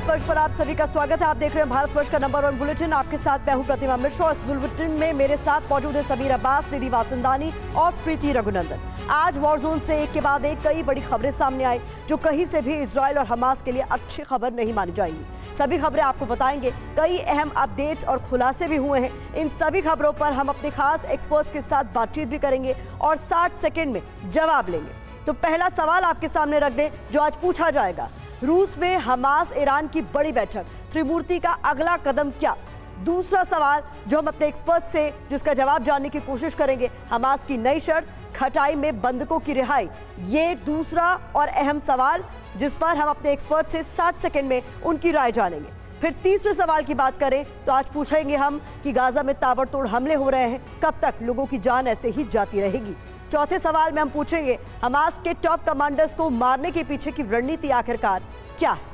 भारतवर्ष पर आप सभी का स्वागत है। आप देख रहे हैं भारतवर्ष का नंबर 1 बुलेटिन। आपके साथ मैं हूं प्रतिमा मिश्रा। इस बुलेटिन में मेरे साथ मौजूद है समीर अब्बास, निधि वासंदानी और प्रीति रघुनंदन। आज वॉर जोन से एक के बाद एक कई बड़ी खबरें सामने आई जो कहीं से भी इजराइल और हमास के लिए अच्छी खबर नहीं मानी जाएंगी। सभी खबरें आपको बताएंगे। कई अहम अपडेट्स और खुलासे भी हुए हैं। इन सभी खबरों पर हम अपने खास एक्सपर्ट्स के साथ बातचीत भी करेंगे और 60 सेकेंड में जवाब लेंगे। तो पहला सवाल आपके सामने रख दें जो आज पूछा जाएगा। रूस में हमास ईरान की बड़ी बैठक, त्रिमूर्ति का अगला कदम क्या? दूसरा सवाल जो हम अपने एक्सपर्ट से जिसका जवाब जानने की कोशिश करेंगे, हमास की नई शर्त, खटाई में बंधकों की रिहाई। ये दूसरा और अहम सवाल जिस पर हम अपने एक्सपर्ट से 60 सेकंड में उनकी राय जानेंगे। फिर तीसरे सवाल की बात करें तो आज पूछेंगे हम कि गाजा में ताबड़तोड़ हमले हो रहे हैं, कब तक लोगों की जान ऐसे ही जाती रहेगी? चौथे सवाल में हम पूछेंगे हमास के टॉप कमांडर्स को मारने के पीछे की रणनीति आखिरकार क्या है?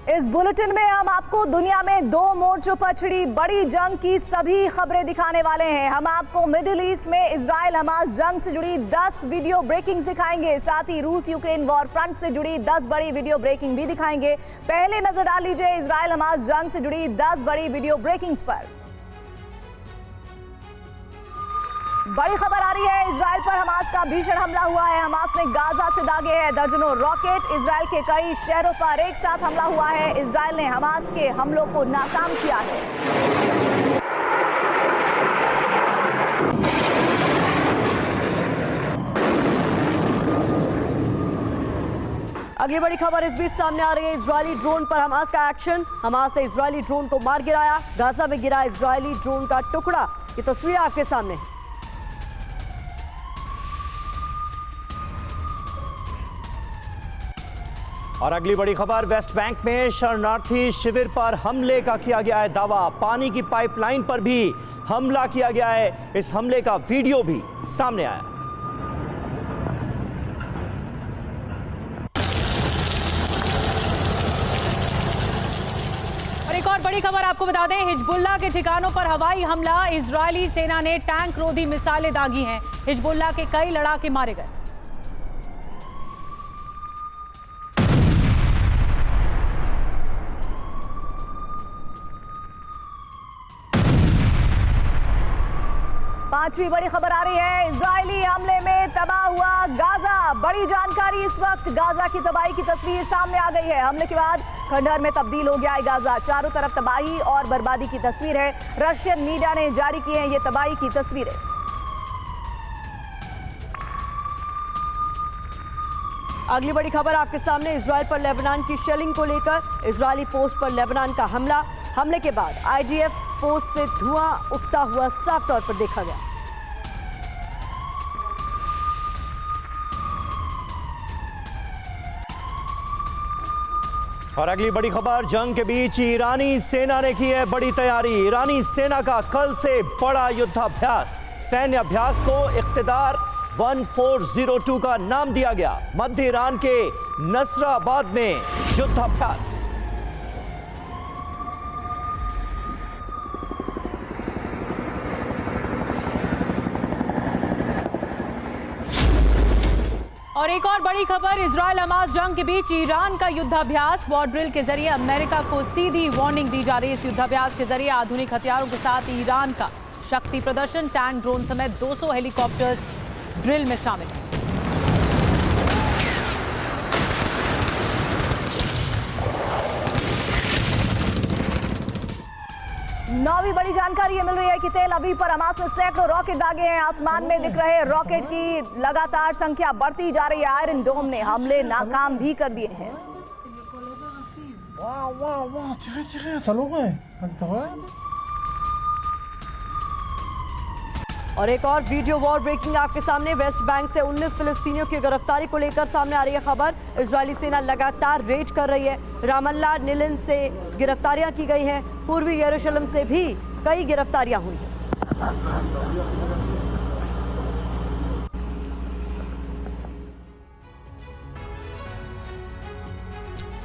इस बुलेटिन में हम आपको दुनिया में 2 मोर्चों पर छिड़ी बड़ी जंग की सभी खबरें दिखाने वाले हैं। हम आपको मिडिल ईस्ट में इजराइल हमास जंग से जुड़ी 10 वीडियो ब्रेकिंग्स दिखाएंगे। साथ ही रूस यूक्रेन वॉर फ्रंट से जुड़ी 10 बड़ी वीडियो ब्रेकिंग भी दिखाएंगे। पहले नजर डाल लीजिए इजराइल हमास जंग से जुड़ी 10 बड़ी वीडियो ब्रेकिंग्स पर। बड़ी खबर आ रही है, इजराइल पर हमास का भीषण हमला हुआ है। हमास ने गाजा से दागे हैं दर्जनों रॉकेट। इजराइल के कई शहरों पर एक साथ हमला हुआ है। इजराइल ने हमास के हमलों को नाकाम किया है। अगली बड़ी खबर इस बीच सामने आ रही है। इजरायली ड्रोन पर हमास का एक्शन। हमास ने इजरायली ड्रोन को मार गिराया। गाजा में गिरा इजरायली ड्रोन का टुकड़ा। ये तस्वीर आपके सामने है। और अगली बड़ी खबर, वेस्ट बैंक में शरणार्थी शिविर पर हमले का किया गया है दावा। पानी की पाइपलाइन पर भी हमला किया गया है। इस हमले का वीडियो भी सामने आया। और एक और बड़ी खबर आपको बता दें, हिजबुल्लाह के ठिकानों पर हवाई हमला। इजरायली सेना ने टैंक रोधी मिसाइलें दागी हैं। हिजबुल्लाह के कई लड़ाके मारे गए। पांचवी बड़ी खबर आ रही है, इजरायली हमले में तबाह हुआ गाजा। बड़ी जानकारी इस वक्त, गाजा की तबाही की तस्वीर सामने आ गई है। हमले के बाद खंडहर में तब्दील हो गया है गाजा। चारों तरफ तबाही और बर्बादी की तस्वीर है। रशियन मीडिया ने जारी की है ये तबाही की तस्वीरें। अगली बड़ी खबर आपके सामने, इजराइल पर लेबनान की शेलिंग को लेकर इजरायली पोस्ट पर लेबनान का हमला। हमले के बाद आईडीएफ पोस्ट से धुआं उठता हुआ साफ तौर पर देखा गया। और अगली बड़ी खबर, जंग के बीच ईरानी सेना ने की है बड़ी तैयारी। ईरानी सेना का कल से बड़ा युद्धाभ्यास। सैन्य अभ्यास को इख्तिदार 1402 का नाम दिया गया। मध्य ईरान के नसराबाद में युद्धाभ्यास। और एक और बड़ी खबर, इजराइल हमास जंग के बीच ईरान का युद्धाभ्यास। वॉर ड्रिल के जरिए अमेरिका को सीधी वार्निंग दी जा रही है। इस युद्धाभ्यास के जरिए आधुनिक हथियारों के साथ ईरान का शक्ति प्रदर्शन, टैंक, ड्रोन समेत 200 हेलीकॉप्टर्स ड्रिल में शामिल हैं। नौवीं बड़ी जानकारी ये मिल रही है कि तेल अवीव पर हमास ने सैकड़ों रॉकेट दागे हैं। आसमान में दिख रहे रॉकेट की लगातार संख्या बढ़ती जा रही है। आयरन डोम ने हमले नाकाम भी कर दिए हैं। और एक और वीडियो वॉर ब्रेकिंग आपके सामने, वेस्ट बैंक से 19 फिलिस्तीनियों की गिरफ्तारी को लेकर सामने आ रही है खबर। इजरायली सेना लगातार रेड कर रही है। रामल्ला, निलिन से गिरफ्तारियां की गई हैं। पूर्वी यरूशलेम से भी कई गिरफ्तारियां हुई हैं।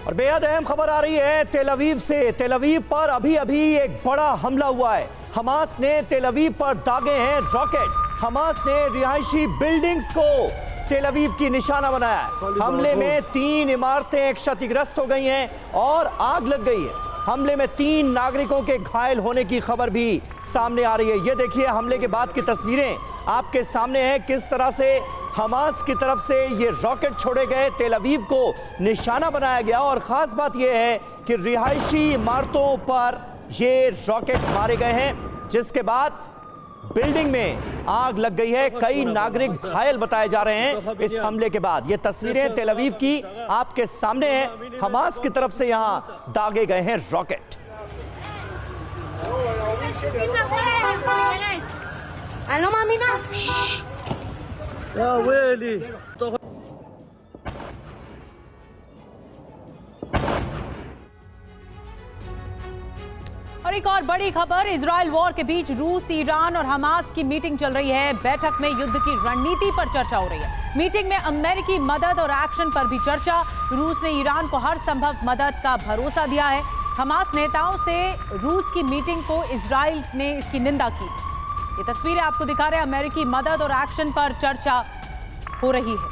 और बेहद अहम खबर आ रही है तेल अवीव से। तेल अवीव पर अभी अभी एक बड़ा हमला हुआ है। हमास ने तेल अवीव पर दागे हैं रॉकेट। हमास ने रिहायशी बिल्डिंग्स को तेल अवीव की निशाना बनाया है। हमले में 3 इमारतें क्षतिग्रस्त हो गई हैं और आग लग गई है। हमले में 3 नागरिकों के घायल होने की खबर भी सामने आ रही है। ये देखिए हमले के बाद की तस्वीरें आपके सामने हैं, किस तरह से हमास की तरफ से ये रॉकेट छोड़े गए, तेल अवीव को निशाना बनाया गया। और खास बात यह है कि रिहायशी इमारतों पर ये रॉकेट मारे गए हैं, जिसके बाद बिल्डिंग में आग लग गई है। कई नागरिक घायल बताए जा रहे हैं इस हमले के बाद। ये तस्वीरें तेल अवीव की आपके सामने हैं। हमास की तरफ से यहां दागे गए हैं रॉकेट। Ano mami na? और एक और बड़ी खबर, इजराइल वॉर के बीच रूस, ईरान और हमास की मीटिंग चल रही है। बैठक में युद्ध की रणनीति पर चर्चा हो रही है। मीटिंग में अमेरिकी मदद और एक्शन पर भी चर्चा। रूस ने ईरान को हर संभव मदद का भरोसा दिया है। हमास नेताओं से रूस की मीटिंग को इजराइल ने इसकी निंदा की। ये तस्वीरें आपको दिखा रहे हैं, अमेरिकी मदद और एक्शन पर चर्चा हो रही है।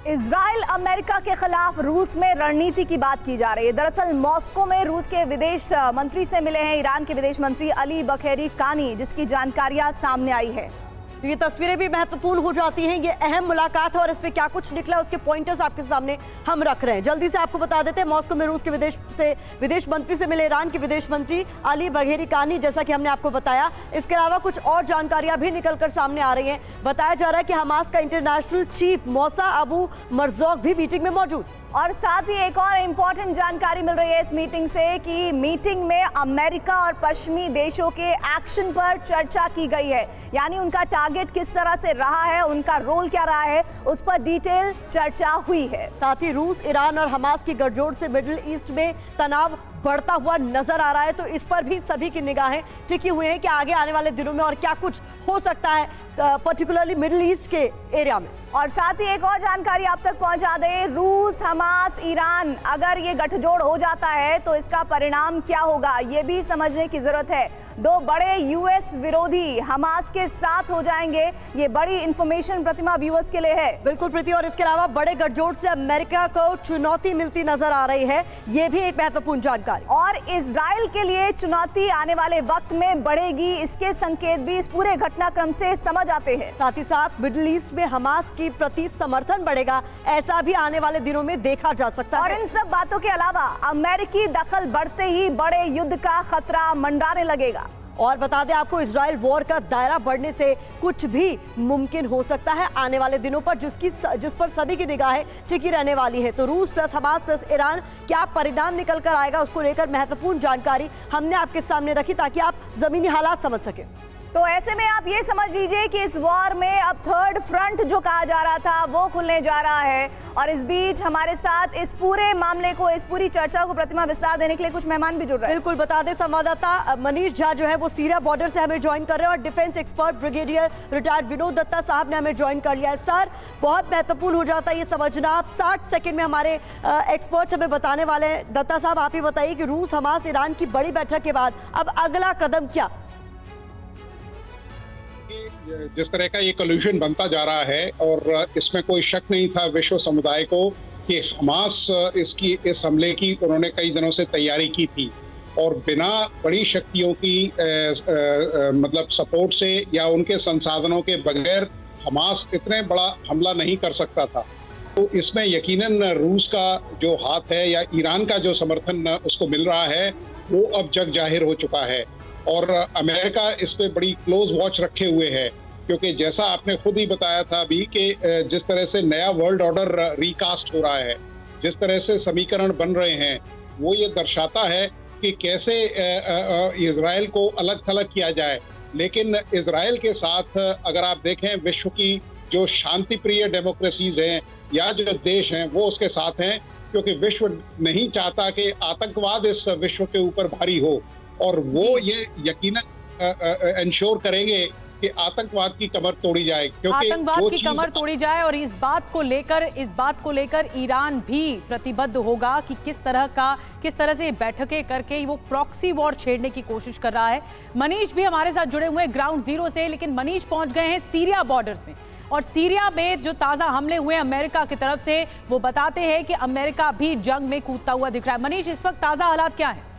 इजराइल अमेरिका के खिलाफ रूस में रणनीति की बात की जा रही है। दरअसल मॉस्को में रूस के विदेश मंत्री से मिले हैं ईरान के विदेश मंत्री अली बखेरी कानी, जिसकी जानकारियां सामने आई है। तो ये तस्वीरें भी महत्वपूर्ण हो जाती हैं। ये अहम मुलाकात है और इस पे क्या कुछ निकला उसके पॉइंटर्स आपके सामने हम रख रहे हैं। जल्दी से आपको बता देते हैं, मॉस्को में रूस के विदेश मंत्री से मिले ईरान के विदेश मंत्री अली बघेरी कानी, जैसा कि हमने आपको बताया। इसके अलावा कुछ और जानकारियां भी निकलकर सामने आ रही हैं। बताया जा रहा है कि हमास का इंटरनेशनल चीफ मौसा अबू मरजौक भी मीटिंग में मौजूद। और साथ ही एक और इम्पोर्टेंट जानकारी मिल रही है इस मीटिंग से कि मीटिंग में अमेरिका और पश्चिमी देशों के एक्शन पर चर्चा की गई है। यानी उनका टारगेट किस तरह से रहा है, उनका रोल क्या रहा है, उस पर डिटेल चर्चा हुई है। साथ ही रूस, ईरान और हमास की गठजोड़ से मिडिल ईस्ट में तनाव बढ़ता हुआ नजर आ रहा है। तो इस पर भी सभी की निगाहें टिकी हुई हैं कि आगे आने वाले दिनों में और क्या कुछ हो सकता है, पर्टिकुलरली मिडिल ईस्ट के एरिया में। और साथ ही एक और जानकारी आप तक पहुंचा दें, रूस, हमास, ईरान, अगर ये गठजोड़ हो जाता है तो इसका परिणाम क्या होगा, ये भी समझने की जरूरत है। 2 बड़े यूएस विरोधी हमास के साथ हो जाएंगे। ये बड़ी इंफॉर्मेशन प्रतिमा व्यूअर्स के लिए है। बिल्कुल प्रीति, और इसके अलावा बड़े गठजोड़ से अमेरिका को चुनौती मिलती नजर आ रही है, ये भी एक महत्वपूर्ण जानकारी। और इजराइल के लिए चुनौती आने वाले वक्त में बढ़ेगी, इसके संकेत भी इस पूरे घटनाक्रम से समझ आते हैं। साथ ही साथ मिडिल ईस्ट में हमास की प्रति समर्थन बढ़ेगा, ऐसा भी आने वाले दिनों में देखा जा सकता है। और इन सब बातों के अलावा अमेरिकी दखल बढ़ते ही बड़े युद्ध का खतरा मंडराने लगेगा। और बता दें आपको, इजराइल वॉर का दायरा बढ़ने से कुछ भी मुमकिन हो सकता है आने वाले दिनों पर, जिस पर सभी की निगाहें टिकी रहने वाली है। तो रूस प्लस हमास प्लस ईरान, क्या परिणाम निकल कर आएगा, उसको लेकर महत्वपूर्ण जानकारी हमने आपके सामने रखी ताकि आप जमीनी हालात समझ सकें। तो ऐसे में आप ये समझ लीजिए कि इस वॉर में अब थर्ड फ्रंट जो कहा जा रहा था वो खुलने जा रहा है। और इस बीच हमारे साथ इस पूरे मामले को, इस पूरी चर्चा को प्रतिमा विस्तार देने के लिए कुछ मेहमान भी जुड़ रहे हैं। बिल्कुल, बता दें संवाददाता मनीष झा जो है वो सीरिया बॉर्डर से हमें ज्वाइन कर रहे हैं और defence expert brigadier retired Vinod Dutta साहब ने हमें ज्वाइन कर लिया है। सर, बहुत महत्वपूर्ण हो जाता है ये समझना, आप 60 सेकेंड में हमारे एक्सपर्ट्स हमें बताने वाले हैं। दत्ता साहब, आप ही बताइए कि रूस, हमास, ईरान की बड़ी बैठक के बाद अब अगला कदम क्या? जिस तरह का ये कॉल्यूशन बनता जा रहा है और इसमें कोई शक नहीं था विश्व समुदाय को कि हमास इस हमले की उन्होंने कई दिनों से तैयारी की थी और बिना बड़ी शक्तियों की मतलब सपोर्ट से या उनके संसाधनों के बगैर हमास इतने बड़ा हमला नहीं कर सकता था। तो इसमें यकीनन रूस का जो हाथ है या ईरान का जो समर्थन उसको मिल रहा है वो अब जग जाहिर हो चुका है। और अमेरिका इस पे बड़ी क्लोज वॉच रखे हुए है, क्योंकि जैसा आपने खुद ही बताया था अभी कि जिस तरह से नया वर्ल्ड ऑर्डर रिकास्ट हो रहा है, जिस तरह से समीकरण बन रहे हैं, वो ये दर्शाता है कि कैसे इजराइल को अलग थलग किया जाए। लेकिन इजराइल के साथ अगर आप देखें, विश्व की जो शांति प्रिय डेमोक्रेसीज हैं या जो देश हैं वो उसके साथ हैं, क्योंकि विश्व नहीं चाहता कि आतंकवाद इस विश्व के ऊपर भारी हो। और वो ये यकीनन इंश्योर करेंगे कि आतंकवाद की कमर तोड़ी जाए, क्योंकि आतंकवाद की कमर तोड़ी जाए। और इस बात को लेकर ईरान भी प्रतिबद्ध होगा कि किस तरह से बैठकें करके वो प्रॉक्सी वॉर छेड़ने की कोशिश कर रहा है। मनीष भी हमारे साथ जुड़े हुए हैं ग्राउंड जीरो से, लेकिन मनीष पहुंच गए हैं सीरिया बॉर्डर में, और सीरिया में जो ताजा हमले हुए अमेरिका की तरफ से, वो बताते हैं कि अमेरिका भी जंग में कूदता हुआ दिख रहा है। मनीष, इस वक्त ताजा हालात क्या है?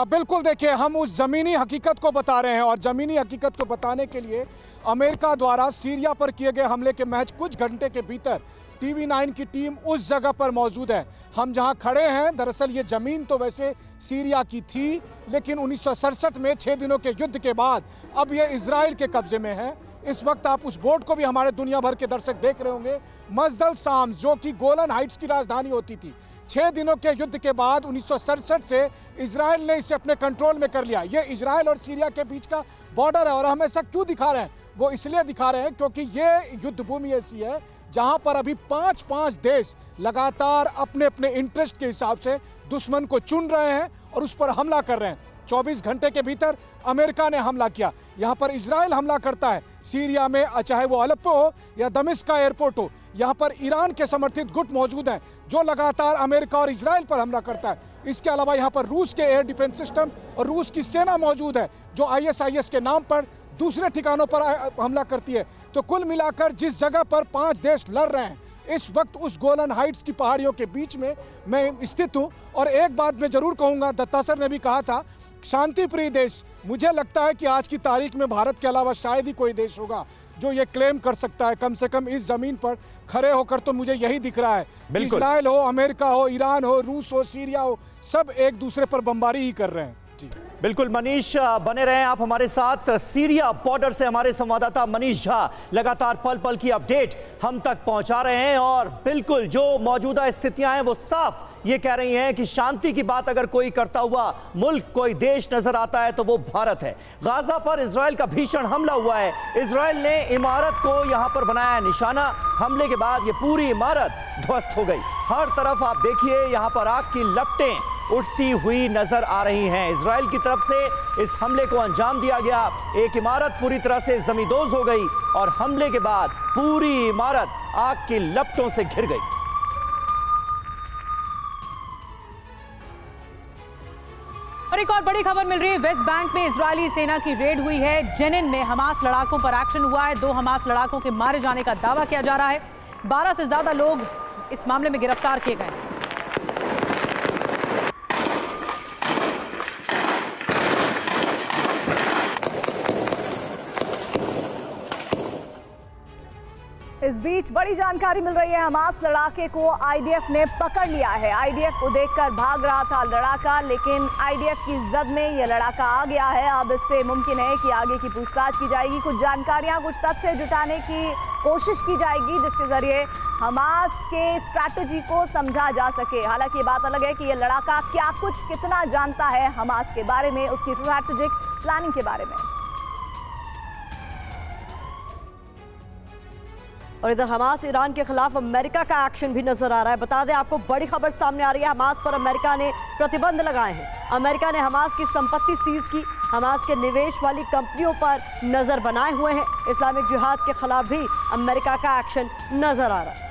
बिल्कुल, देखिए, हम उस ज़मीनी हकीकत को बता रहे हैं, और ज़मीनी हकीकत को बताने के लिए अमेरिका द्वारा सीरिया पर किए गए हमले के महज कुछ घंटे के भीतर TV9 की टीम उस जगह पर मौजूद है। हम जहां खड़े हैं, दरअसल ये ज़मीन तो वैसे सीरिया की थी, लेकिन 1967 में 6 दिनों के युद्ध के बाद अब ये इजराइल के कब्जे में है। इस वक्त आप उस बोर्ड को भी हमारे दुनिया भर के दर्शक देख रहे होंगे, मजदल साम्स, जो कि गोलन हाइट्स की राजधानी होती थी। 6 दिनों के युद्ध के बाद 1967 से इजराइल ने इसे अपने कंट्रोल में कर लिया। ये इजराइल और सीरिया के बीच का बॉर्डर है, और हम ऐसा क्यों दिखा रहे हैं? वो इसलिए दिखा रहे हैं क्योंकि ये युद्ध भूमि ऐसी है जहां पर अभी 5-5 देश लगातार अपने अपने इंटरेस्ट के हिसाब से दुश्मन को चुन रहे हैं और उस पर हमला कर रहे हैं। 24 घंटे के भीतर अमेरिका ने हमला किया, यहाँ पर इजराइल हमला करता है सीरिया में, चाहे वो अलेप्पो हो या दमिश्क का एयरपोर्ट हो। यहाँ पर ईरान के समर्थित गुट मौजूद हैं जो लगातार अमेरिका और इजराइल पर हमला करता है। इसके अलावा यहाँ पर रूस के एयर डिफेंस सिस्टम और रूस की सेना मौजूद है जो ISIS के नाम पर दूसरे ठिकानों पर हमला करती है। तो कुल मिलाकर जिस जगह पर 5 देश लड़ रहे हैं, इस वक्त उस गोलन हाइट्स की पहाड़ियों के बीच में मैं स्थित हूँ। और एक बात मैं जरूर कहूँगा, दत्ता सर ने भी कहा था, शांति प्रिय देश, मुझे लगता है कि आज की तारीख में भारत के अलावा शायद ही कोई देश होगा जो ये क्लेम कर सकता है। कम से कम इस जमीन पर खड़े होकर तो मुझे यही दिख रहा है। इजराइल हो, अमेरिका हो, ईरान हो, रूस हो, सीरिया हो, सब एक दूसरे पर बमबारी ही कर रहे हैं। जी बिल्कुल मनीष, बने रहें आप हमारे साथ। सीरिया बॉर्डर से हमारे संवाददाता मनीष झा लगातार पल पल की अपडेट हम तक पहुंचा रहे हैं, और बिल्कुल जो मौजूदा स्थितियां हैं वो साफ ये कह रही हैं कि शांति की बात अगर कोई करता हुआ मुल्क, कोई देश नजर आता है तो वो भारत है। गाजा पर इजराइल का भीषण हमला हुआ है। इजराइल ने इमारत को यहां पर बनाया निशाना। हमले के बाद ये पूरी इमारत ध्वस्त हो गई। हर तरफ आप देखिए यहां पर आग की लपटें उठती हुई नजर आ रही हैं। इजराइल की तरफ से इस हमले को अंजाम दिया गया। एक इमारत पूरी तरह से जमींदोज हो गई, और हमले के बाद पूरी इमारत आग की लपटों से घिर गई। और एक और बड़ी खबर मिल रही है, वेस्ट बैंक में इजरायली सेना की रेड हुई है। जेनिन में हमास लड़ाकों पर एक्शन हुआ है। 2 हमास लड़ाकों के मारे जाने का दावा किया जा रहा है। 12 से ज्यादा लोग इस मामले में गिरफ्तार किए गए। इस बीच बड़ी जानकारी मिल रही है, हमास लड़ाके को आईडीएफ ने पकड़ लिया है। आईडीएफ को देखकर भाग रहा था लड़ाका, लेकिन आईडीएफ की जद में यह लड़ाका आ गया है। अब इससे मुमकिन है कि आगे की पूछताछ की जाएगी, कुछ जानकारियां, कुछ तथ्य जुटाने की कोशिश की जाएगी जिसके जरिए हमास के स्ट्रैटेजी को समझा जा सके। हालांकि ये बात अलग है कि यह लड़ाका क्या कुछ कितना जानता है हमास के बारे में, उसकी स्ट्रैटेजिक प्लानिंग के बारे में। और इधर हमास ईरान के खिलाफ अमेरिका का एक्शन भी नजर आ रहा है। बता दें आपको, बड़ी खबर सामने आ रही है, हमास पर अमेरिका ने प्रतिबंध लगाए हैं। अमेरिका ने हमास की संपत्ति सीज की, हमास के निवेश वाली कंपनियों पर नजर बनाए हुए हैं। इस्लामिक जिहाद के खिलाफ भी अमेरिका का एक्शन नजर आ रहा है।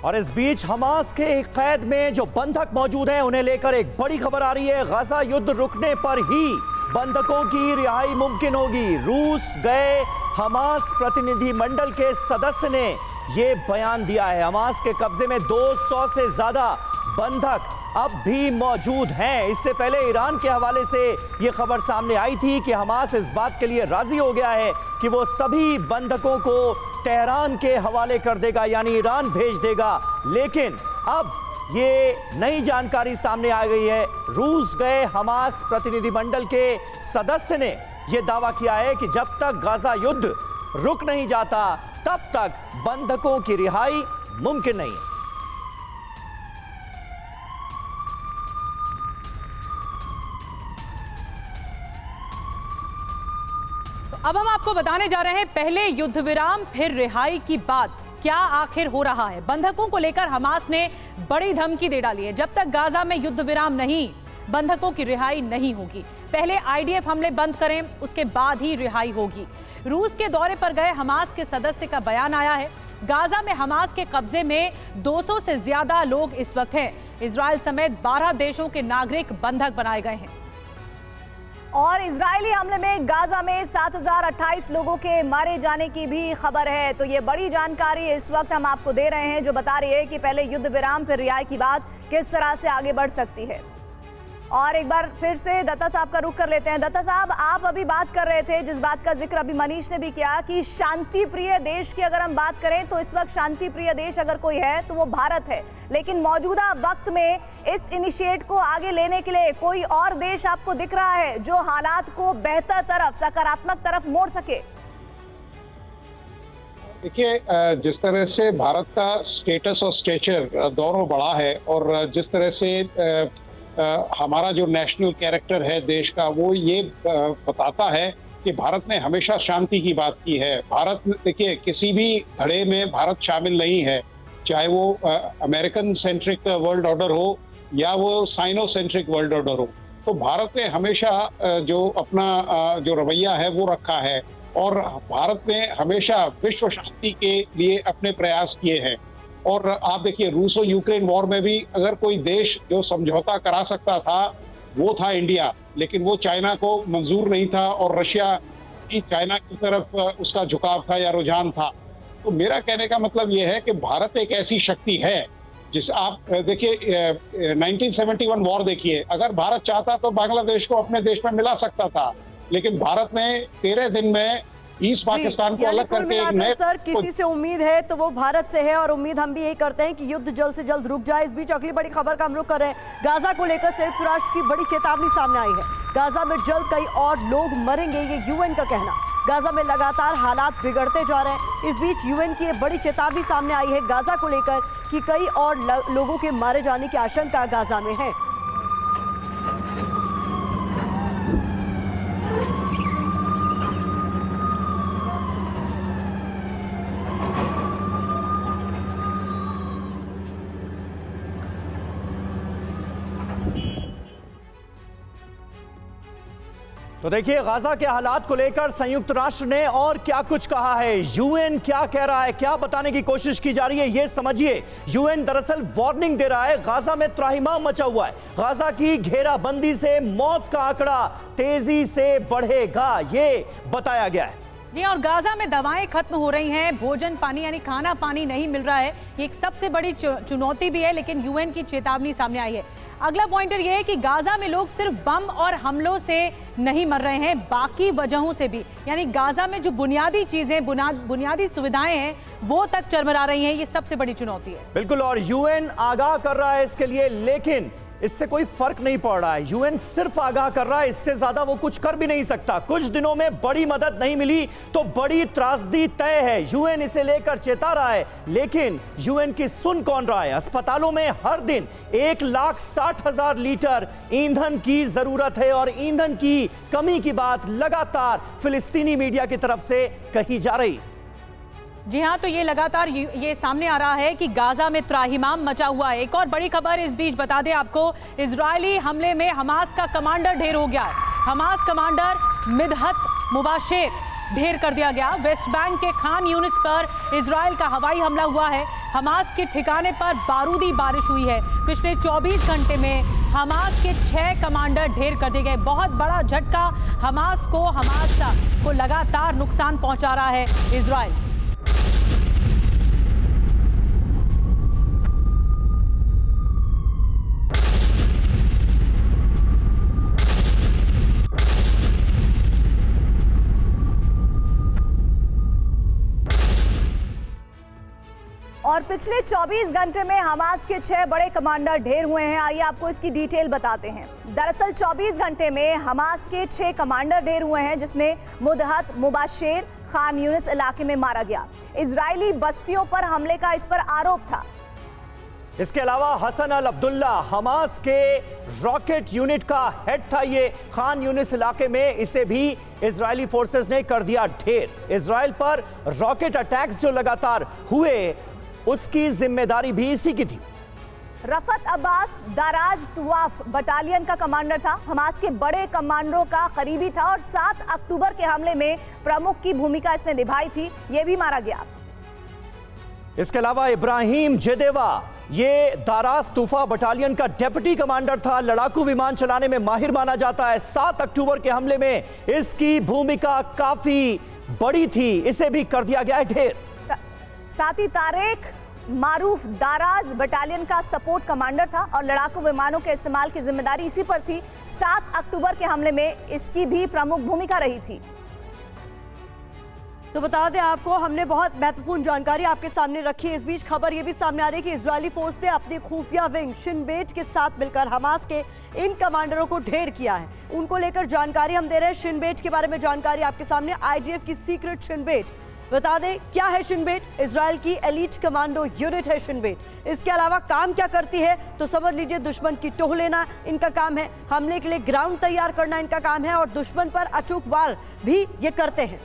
और इस बीच हमास के एक कैद में जो बंधक मौजूद हैं उन्हें लेकर एक बड़ी खबर आ रही है। गाजा युद्ध रुकने पर ही बंधकों की रिहाई मुमकिन होगी। रूस गए हमास प्रतिनिधि मंडल के सदस्य ने यह बयान दिया है। हमास के कब्जे में 200 से ज्यादा बंधक अब भी मौजूद हैं। इससे पहले ईरान के हवाले से यह खबर सामने आई थी कि हमास इस बात के लिए राजी हो गया है कि वो सभी बंधकों को तेहरान के हवाले कर देगा, यानी ईरान भेज देगा। लेकिन अब ये नई जानकारी सामने आ गई है। रूस गए हमास प्रतिनिधिमंडल के सदस्य ने यह दावा किया है कि जब तक गाजा युद्ध रुक नहीं जाता तब तक बंधकों की रिहाई मुमकिन नहीं है। अब हम आपको बताने जा रहे हैं, पहले युद्ध विराम फिर रिहाई की बात। क्या आखिर हो रहा है? बंधकों को लेकर हमास ने बड़ी धमकी दे डाली है। जब तक गाजा में युद्ध विराम नहीं, बंधकों की रिहाई नहीं होगी। पहले आईडीएफ हमले बंद करें, उसके बाद ही रिहाई होगी। रूस के दौरे पर गए हमास के सदस्य का बयान आया है। गाजा में हमास के कब्जे में 200 से ज्यादा लोग इस वक्त हैं। इजराइल समेत 12 देशों के नागरिक बंधक बनाए गए हैं। और इजरायली हमले में गाजा में 7028 लोगों के मारे जाने की भी खबर है। तो ये बड़ी जानकारी इस वक्त हम आपको दे रहे हैं, जो बता रही है कि पहले युद्ध विराम फिर रिहाई की बात किस तरह से आगे बढ़ सकती है। और एक बार फिर से दत्ता साहब का रुख कर लेते हैं। दत्ता साहब, आप अभी बात कर रहे थे, जिस बात का जिक्र अभी मनीष ने भी किया, कि शांति प्रिय देश की अगर हम बात करें तो इस वक्त शांति प्रिय देश अगर कोई है तो वो भारत है। लेकिन मौजूदा वक्त में इस इनिशिएट को आगे लेने के लिए कोई और देश आपको दिख रहा है जो हालात को बेहतर तरफ, सकारात्मक तरफ मोड़ सके? देखिए, जिस तरह से भारत का स्टेटस और स्टेचर दोनों बढ़ा है और जिस तरह से हमारा जो नेशनल कैरेक्टर है देश का, वो ये बताता है कि भारत ने हमेशा शांति की बात की है। भारत, देखिए, किसी भी धड़े में भारत शामिल नहीं है, चाहे वो अमेरिकन सेंट्रिक वर्ल्ड ऑर्डर हो या वो साइनो सेंट्रिक वर्ल्ड ऑर्डर हो। तो भारत ने हमेशा जो अपना जो रवैया है वो रखा है और भारत ने हमेशा विश्व शांति के लिए अपने प्रयास किए हैं। और आप देखिए, रूस और यूक्रेन वॉर में भी अगर कोई देश जो समझौता करा सकता था वो था इंडिया, लेकिन वो चाइना को मंजूर नहीं था और रशिया की चाइना की तरफ उसका झुकाव था या रुझान था। तो मेरा कहने का मतलब ये है कि भारत एक ऐसी शक्ति है जिस, आप देखिए 1971 वॉर देखिए, अगर भारत चाहता तो बांग्लादेश को अपने देश में मिला सकता था, लेकिन भारत ने 13 दिन में ईस्ट पाकिस्तान को अलग करके एक नए, सर, किसी से उम्मीद है तो वो भारत से है और उम्मीद हम भी यही करते हैं कि युद्ध जल्द से जल्द रुक जाए। इस बीच अगली बड़ी खबर का हम रुख कर रहे हैं। गाजा को लेकर संयुक्त राष्ट्र की बड़ी चेतावनी सामने आई है। गाजा में जल्द कई और लोग मरेंगे, ये यूएन का कहना। गाजा में लगातार हालात बिगड़ते जा रहे हैं। इस बीच यूएन की बड़ी चेतावनी सामने आई है गाजा को लेकर कि कई और लोगों के मारे जाने की आशंका गाजा में है। तो देखिए, गाजा के हालात को लेकर संयुक्त राष्ट्र ने और क्या कुछ कहा है, यूएन क्या कह रहा है, क्या बताने की कोशिश की जा रही है, ये समझिए। यूएन दरअसल वार्निंग दे रहा है। गाजा में त्राहिमाम मचा हुआ है। गाजा की घेराबंदी से मौत का आंकड़ा तेजी से बढ़ेगा, ये बताया गया है। जी, और गाजा में दवाएं खत्म हो रही हैं, भोजन पानी यानी खाना पानी नहीं मिल रहा है। ये एक सबसे बड़ी चुनौती भी है, लेकिन यूएन की चेतावनी सामने आई है। अगला पॉइंटर ये है कि गाजा में लोग सिर्फ बम और हमलों से नहीं मर रहे हैं, बाकी वजहों से भी, यानी गाजा में जो बुनियादी चीजें, बुनियादी सुविधाएं हैं, वो तक चरमरा रही हैं। ये सबसे बड़ी चुनौती है। बिल्कुल, और यूएन आगाह कर रहा है इसके लिए, लेकिन इससे कोई फर्क नहीं पड़ रहा है। यूएन सिर्फ आगाह कर रहा है, इससे ज्यादा वो कुछ कर भी नहीं सकता। कुछ दिनों में बड़ी मदद नहीं मिली तो बड़ी त्रासदी तय है। यूएन इसे लेकर चेता रहा है, लेकिन यूएन की सुन कौन रहा है? अस्पतालों में हर दिन 1,60,000 लीटर ईंधन की जरूरत है और ईंधन की कमी की बात लगातार फिलिस्तीनी मीडिया की तरफ से कही जा रही। जी हाँ, तो ये लगातार ये सामने आ रहा है कि गाजा में त्राहिमाम मचा हुआ है। एक और बड़ी खबर इस बीच बता दें आपको, इजरायली हमले में हमास का कमांडर ढेर हो गया है। हमास कमांडर मिदहत मुबाशेर ढेर कर दिया गया। वेस्ट बैंक के खान यूनिस पर इजराइल का हवाई हमला हुआ है। हमास के ठिकाने पर बारूदी बारिश हुई है। पिछले 24 घंटे में हमास के 6 कमांडर ढेर कर दिए गए। बहुत बड़ा झटका हमास को लगातार नुकसान पहुंचा रहा है इजराइल। और पिछले 24 घंटे में हमास के 6 बड़े कमांडर ढेर हुए हैं। आइए आपको इसकी डिटेल बताते हैं। दरअसल 24 घंटे में हमास के 6 कमांडर ढेर हुए हैं, जिसमें मुदहत मुबाशेर खान यूनिस इलाके में मारा गया। इजरायली बस्तियों पर हमले का इस पर आरोप था। इसके अलावा हसन अल अब्दुल्ला हमास के रॉकेट यूनिट का हेड था। ये खान यूनिस इलाके में इसे भी इजरायली फोर्सेस ने कर दिया ढेर। इजराइल पर रॉकेट अटैक्स जो लगातार हुए उसकी जिम्मेदारी भी इसी की थी। रफत अब्बास दाराज तुवाफ बटालियन का कमांडर था, हमास के बड़े कमांडरों का करीबी था और 7 अक्टूबर के हमले में प्रमुख की भूमिका इसने निभाई थी, यह भी मारा गया। इसके अलावा इब्राहिम जेदेवा ये दाराज तूफा बटालियन का डेप्यूटी कमांडर था, लड़ाकू विमान चलाने में माहिर माना जाता है। 7 अक्टूबर के हमले में इसकी भूमिका काफी बड़ी थी, इसे भी कर दिया गया है ढेर। साथ ही तारेक मारूफ दाराज बटालियन का सपोर्ट कमांडर था और लड़ाकू विमानों के इस्तेमाल की जिम्मेदारी इसी पर थी। 7 अक्टूबर के हमले में इसकी भी प्रमुख भूमिका रही थी। तो बता दें आपको, हमने बहुत महत्वपूर्ण जानकारी आपके सामने रखी है। इस बीच खबर यह भी सामने आ रही है कि इजरायली फोर्स ने अपनी खुफिया विंग शिन बेट के साथ मिलकर हमास के इन कमांडरों को ढेर किया है। उनको लेकर जानकारी हम दे रहे हैं। शिन बेट के बारे में जानकारी आपके सामने, आईडीएफ की सीक्रेट शिन बेट। बता दें क्या है शिन बेट? इजराइल की एलीट कमांडो यूनिट है शिन बेट। इसके अलावा काम क्या करती है तो समझ लीजिए, दुश्मन की टोह लेना इनका काम है, हमले के लिए ग्राउंड तैयार करना इनका काम है और दुश्मन पर अचूक वार भी ये करते हैं।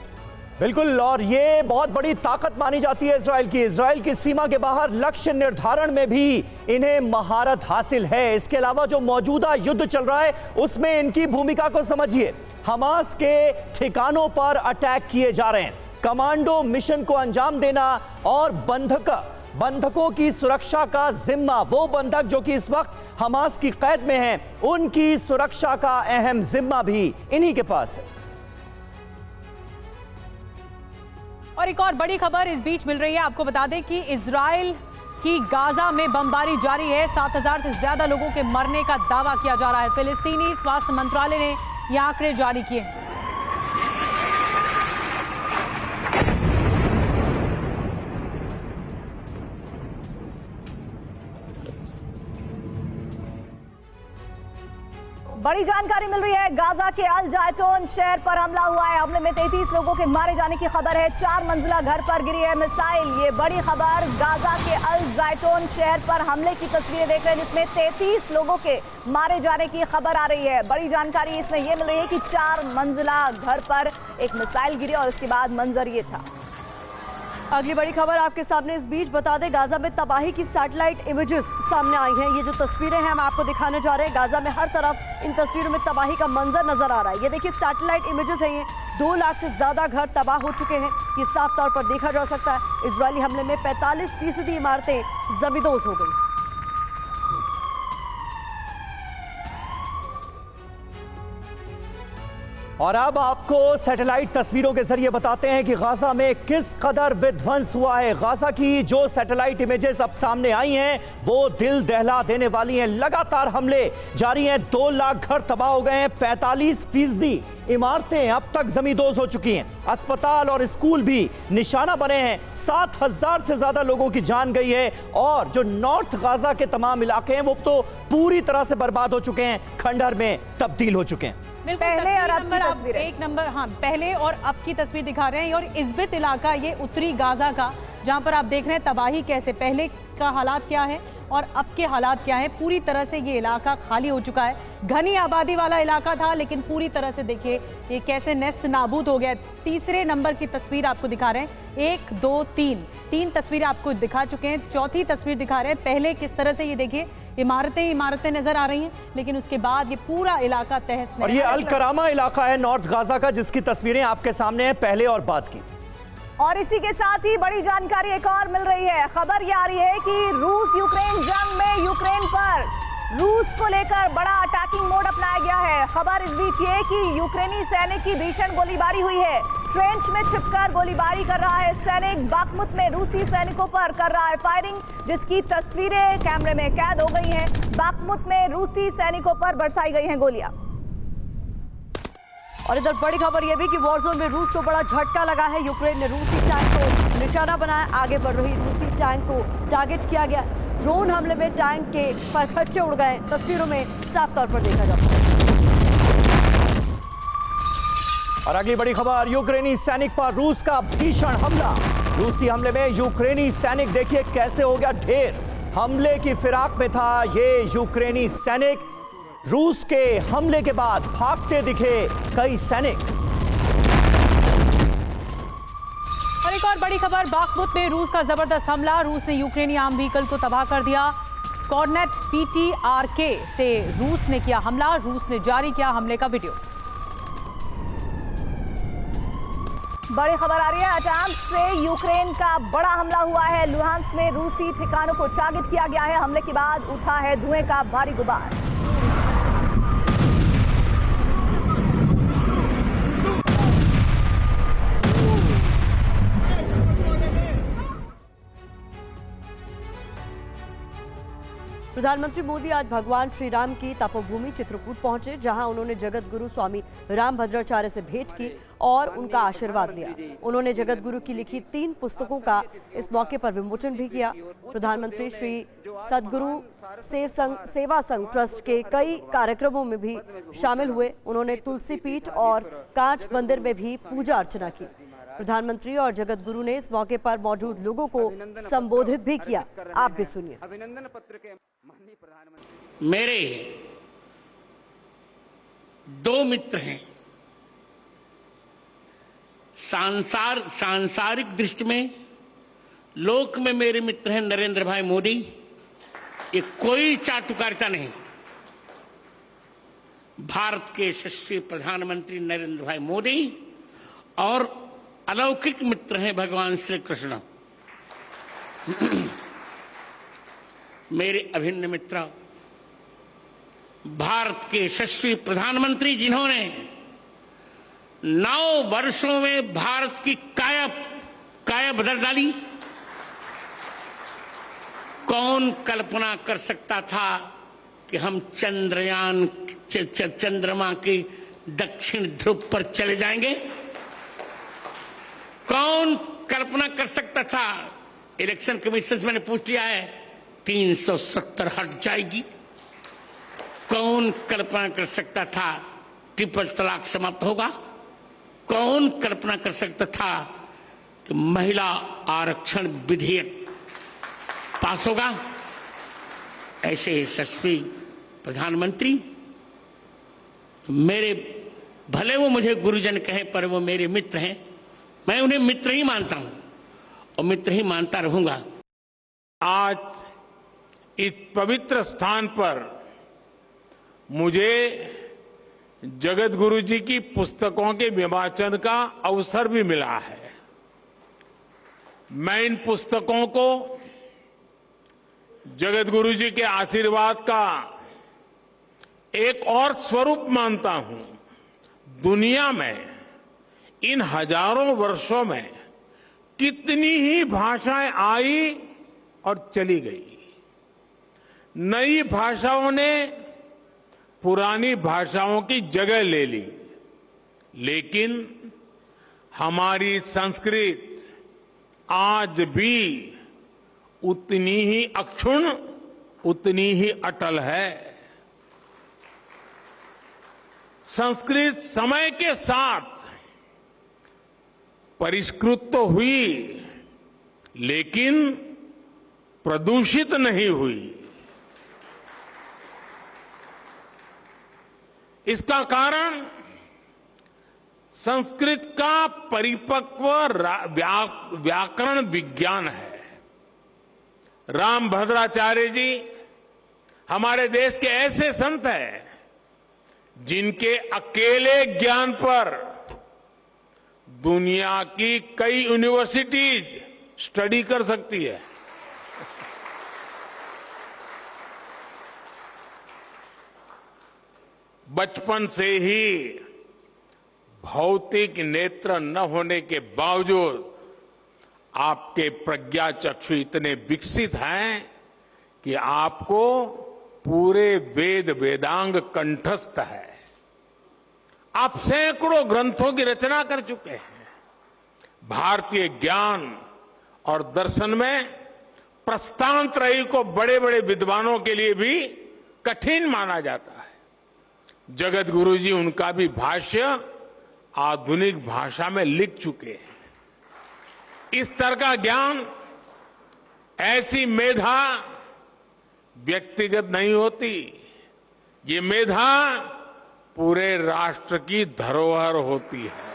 बिल्कुल, और ये बहुत बड़ी ताकत मानी जाती है इजराइल की सीमा के बाहर लक्ष्य निर्धारण में भी इन्हें महारत हासिल है। इसके अलावा जो मौजूदा युद्ध चल रहा है उसमें इनकी भूमिका को समझिए। हमास के ठिकानों पर अटैक किए जा रहे हैं, कमांडो मिशन को अंजाम देना और बंधकों की सुरक्षा का जिम्मा, वो बंधक जो कि इस वक्त हमास की कैद में हैं, उनकी सुरक्षा का अहम जिम्मा भी इन्हीं के पास है। और एक और बड़ी खबर इस बीच मिल रही है। आपको बता दें कि इजराइल की गाजा में बमबारी जारी है। 7,000 से ज्यादा लोगों के मरने का दावा किया जा रहा है। फिलिस्तीनी स्वास्थ्य मंत्रालय ने ये आंकड़े जारी किए हैं। बड़ी जानकारी मिल रही है, गाजा के अल जायटोन शहर पर हमला हुआ है। हमले में 33 लोगों के मारे जाने की खबर है। 4 मंजिला घर पर गिरी है मिसाइल। ये बड़ी खबर, गाजा के अल जायटोन शहर पर हमले की तस्वीरें देख रहे हैं जिसमें 33 लोगों के मारे जाने की खबर आ रही है। बड़ी जानकारी इसमें यह मिल रही है कि 4 मंजिला घर पर एक मिसाइल गिरी और उसके बाद मंजर ये था। अगली बड़ी खबर आपके सामने इस बीच बता दें, गाजा में तबाही की सैटेलाइट इमेजेस सामने आई हैं। ये जो तस्वीरें हैं हम आपको दिखाने जा रहे हैं। गाजा में हर तरफ इन तस्वीरों में तबाही का मंजर नजर आ रहा है। ये देखिए सैटेलाइट इमेजेस हैं। ये 2 लाख से ज्यादा घर तबाह हो चुके हैं, ये साफ तौर पर देखा जा सकता है। इजरायली हमले में 45% इमारतें जमींदोज हो गई। और अब आपको सैटेलाइट तस्वीरों के जरिए बताते हैं कि गाजा में किस कदर विध्वंस हुआ है। गाजा की जो सैटेलाइट इमेजेस अब सामने आई हैं वो दिल दहला देने वाली हैं। लगातार हमले जारी हैं, 2 लाख घर तबाह हो गए हैं, 45% इमारतें अब तक जमींदोज हो चुकी हैं, अस्पताल और स्कूल भी निशाना बने हैं। 7,000 से ज्यादा लोगों की जान गई है और जो नॉर्थ गाजा के तमाम इलाके हैं वो तो पूरी तरह से बर्बाद हो चुके हैं, खंडहर में तब्दील हो चुके हैं। पहले और अब की तस्वीरें, एक नंबर, हाँ, पहले और अब की तस्वीर दिखा रहे हैं। और इस्बित इलाका, ये उत्तरी गाजा का, जहां पर आप देख रहे हैं तबाही कैसे, पहले का हालात क्या है और अब के हालात क्या है। पूरी तरह से ये इलाका खाली हो चुका है। घनी आबादी वाला इलाका था लेकिन पूरी तरह से देखिए ये कैसे नेस्त नाबूद हो गया। तीसरे नंबर की तस्वीर आपको दिखा रहे हैं। 1, 2, 3 तस्वीरें आपको दिखा चुके हैं। चौथी तस्वीर दिखा रहे हैं। पहले किस तरह से ये देखिए इमारतें नजर आ रही हैं, लेकिन उसके बाद ये पूरा इलाका तहस नहस। और ये अल करामा इलाका है नॉर्थ गाजा का, जिसकी तस्वीरें आपके सामने हैं पहले और बाद की। और इसी के साथ ही बड़ी जानकारी एक और मिल रही है। खबर ये आ रही है कि रूस यूक्रेन जंग में यूक्रेन पर रूस को लेकर बड़ा अटैकिंग मोड अपनाया गया है। खबर इस बीच ये कि यूक्रेनी सैनिक की भीषण गोलीबारी हुई है। ट्रेंच में छिपकर गोलीबारी कर रहा है सैनिक, बाखमुत में रूसी सैनिकों पर कर रहा है फायरिंग, जिसकी तस्वीरें कैमरे में कैद हो गई हैं। बाखमुत में रूसी सैनिकों पर बरसाई गई हैं गोलियां। और इधर बड़ी खबर यह भी कि वॉर जोन में रूस को बड़ा झटका लगा है। यूक्रेन ने रूसी टैंक को निशाना बनाया, आगे बढ़ रही रूसी टैंक को टारगेट किया गया। ड्रोन हमले में टैंक के परखच्चे उड़ गए, तस्वीरों में साफ तौर पर देखा जा सकता है। और अगली बड़ी खबर, यूक्रेनी सैनिक पर रूस का भीषण हमला। रूसी हमले में यूक्रेनी सैनिक देखिए कैसे हो गया ढेर। हमले की फिराक में था ये यूक्रेनी सैनिक। रूस के हमले के बाद भागते दिखे कई सैनिक। और एक और बड़ी खबर, बाखमुत में रूस का जबरदस्त हमला। रूस ने यूक्रेनी आर्म व्हीकल को तबाह कर दिया। कॉर्नेट PTRK से रूस ने किया हमला। रूस ने जारी किया हमले का वीडियो। बड़ी खबर आ रही है, अटैक से यूक्रेन का बड़ा हमला हुआ है। लुहांस्क में रूसी ठिकानों को टारगेट किया गया है। हमले के बाद उठा है धुएं का भारी गुबार। प्रधानमंत्री मोदी आज भगवान श्री राम की तपोभूमि चित्रकूट पहुंचे, जहां उन्होंने जगत गुरु स्वामी रामभद्राचार्य से भेंट की और उनका आशीर्वाद लिया। उन्होंने जगत गुरु की लिखी 3 पुस्तकों का इस मौके पर विमोचन भी किया। प्रधानमंत्री श्री सदगुरु सेवा संघ ट्रस्ट के कई कार्यक्रमों में भी शामिल हुए। उन्होंने तुलसी पीठ और कांच मंदिर में भी पूजा अर्चना की। प्रधानमंत्री और जगत गुरु ने इस मौके पर मौजूद लोगों को संबोधित भी किया। आप भी सुनिए। अभिनंदन पत्र के माननीय प्रधानमंत्री, मेरे 2 मित्र हैं। सांसारिक दृष्टि में लोक में मेरे मित्र हैं नरेंद्र भाई मोदी। ये कोई चाटुकारिता नहीं। भारत के यशस्वी प्रधानमंत्री नरेंद्र भाई मोदी और अलौकिक मित्र हैं भगवान श्री कृष्ण। मेरे अभिन्न मित्र, भारत के यशस्वी प्रधानमंत्री जिन्होंने 9 वर्षों में भारत की काया बदल डाली। कौन कल्पना कर सकता था कि हम चंद्रमा के दक्षिण ध्रुव पर चले जाएंगे? कौन कल्पना कर सकता था? इलेक्शन कमीशन से मैंने पूछ लिया है, 370 हट जाएगी। कौन कल्पना कर सकता था ट्रिपल तलाक समाप्त होगा? कौन कल्पना कर सकता था कि महिला आरक्षण विधेयक पास होगा? ऐसे यशस्वी प्रधानमंत्री मेरे, भले वो मुझे गुरुजन कहे, पर वो मेरे मित्र हैं। मैं उन्हें मित्र ही मानता हूं और मित्र ही मानता रहूंगा। आज इस पवित्र स्थान पर मुझे जगत गुरु जी की पुस्तकों के विमोचन का अवसर भी मिला है। मैं इन पुस्तकों को जगत गुरु जी के आशीर्वाद का एक और स्वरूप मानता हूं। दुनिया में इन हजारों वर्षों में कितनी ही भाषाएं आई और चली गई। नई भाषाओं ने पुरानी भाषाओं की जगह ले ली, लेकिन हमारी संस्कृत आज भी उतनी ही अक्षुण्ण, उतनी ही अटल है। संस्कृत समय के साथ परिष्कृत तो हुई, लेकिन प्रदूषित नहीं हुई। इसका कारण संस्कृत का परिपक्व व्याकरण विज्ञान है। रामभद्राचार्य जी हमारे देश के ऐसे संत हैं जिनके अकेले ज्ञान पर दुनिया की कई यूनिवर्सिटीज स्टडी कर सकती है। बचपन से ही भौतिक नेत्र न होने के बावजूद आपके प्रज्ञा चक्षु इतने विकसित हैं कि आपको पूरे वेद वेदांग कंठस्थ है। आप सैकड़ों ग्रंथों की रचना कर चुके हैं। भारतीय ज्ञान और दर्शन में प्रस्थानत्रयी को बड़े बड़े विद्वानों के लिए भी कठिन माना जाता है। जगत गुरु जी उनका भी भाष्य आधुनिक भाषा में लिख चुके हैं। इस तरह का ज्ञान, ऐसी मेधा व्यक्तिगत नहीं होती, ये मेधा पूरे राष्ट्र की धरोहर होती है।